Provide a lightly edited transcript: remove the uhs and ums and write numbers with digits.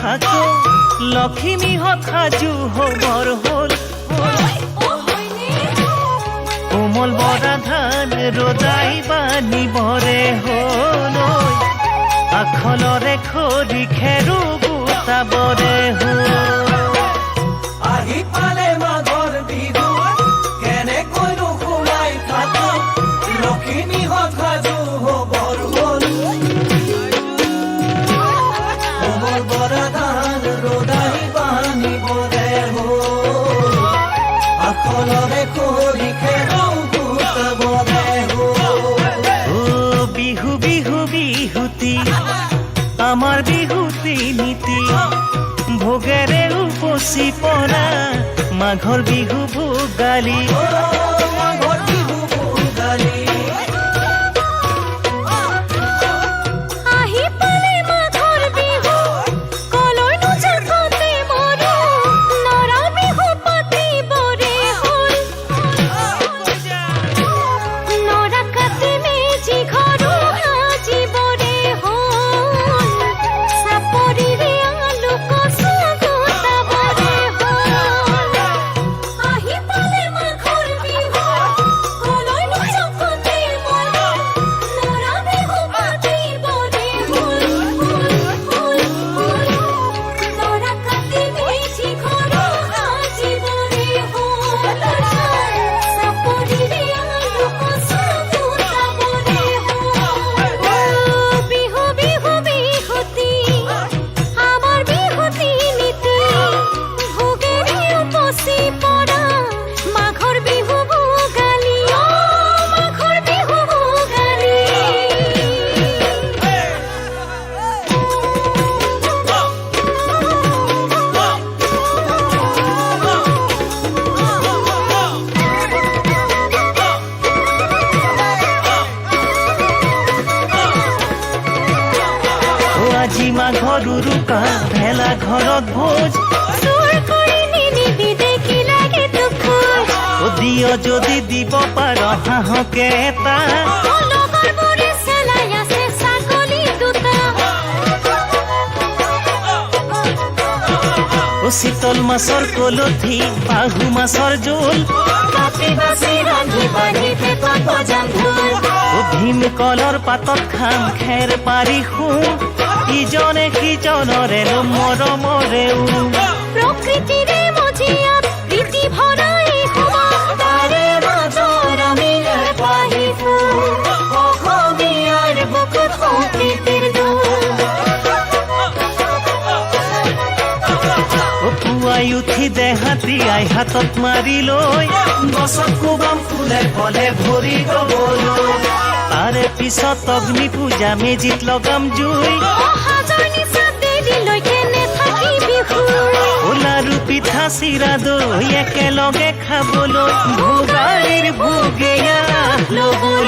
থাকো লখিমী সাজু হবৰ হ'ল কোমল বৰা ধান ৰজাই বানিবৰে হ'ল আখলৰে খৰি খেৰু গোটাবৰে হ'ল আহি পালে মাঘৰ বিহু কেনেকৈনো সোমাই থাকো লখিমী সাজু হবৰ হ'ল কোমল বৰা ধান ৰজাই বানিবৰে হ'ল আখলৰে খৰি খেৰু গোটাবৰে হ'ল বিহু বিহু বিহুতি আমাৰ বিহুতি নীতি ভোগেৰে উপচি পৰা মাঘৰ বিহু ভোগালী মাঘৰ বিহু ভোগালী আহি পালে মাঘৰ বিহু কলৈনো জাকতে মৰো নৰা বিহু পাতিবৰে হ'ল নৰা কাটি মেজি ঘৰো সাজিবৰে হ'ল চাপৰিৰে আলু কচু গোটাবৰে হ'ল আহি পালে মাঘৰ বিহু কলৈনো জাকতে মৰো নৰা বিহু পাতিবৰে হ'ল নৰা কাটি মেজি ঘৰো সাজিবৰে হ'ল চাপৰিৰে আলু কচু গোটাবৰে হ'ল বিহু বিহু বিহুতি আমাৰ বিহুতি নীতি ভোগেৰে উপচি পৰা মাঘৰ বিহু ভোগালী মাঘৰ বিহু ভোগালী আজি মাঘৰ উৰুকা ভেলা ঘৰত ভোজ চোৰ কৰি নিনিবি দেখি লাগে তোক খোজ দিয় যদি দিব পাৰ হাঁহকে এটা লগৰবোৰে চেলাই আছে ছাগলী দুটা চিতল মাছৰ কলঠি বাহু মাছৰ জোল কাটি বাছি ৰান্ধি বাঢ়ি পেটত বজাম ঢোল ভীমকলৰ পাতত খাম খেৰ পাৰি শুম ইজনে সিজনৰে মৰমৰেও প্ৰকৃতিৰে মজিয়াত প্ৰীতি ভৰা এই সময় তাৰে মাজৰ আমি পাহিছো অসমীয়াৰ বুকুত সম্প্ৰীতিৰ দোল পুৱাই উঠি দেহাতী আই হাতত মাৰি লৈ গছত কোবাম ফুলে ফলে ভৰি গবলৈ তাৰে পিছত অগ্নি পূজা মেজিত লগাম জুই অহাজৰ নিচা দেৰিলৈকে নেথাকিবি শুই লাৰু পিঠা চিৰা দৈ একেলগে খাবলৈ ভোগালীৰ ভোগেয়া ল'বলৈ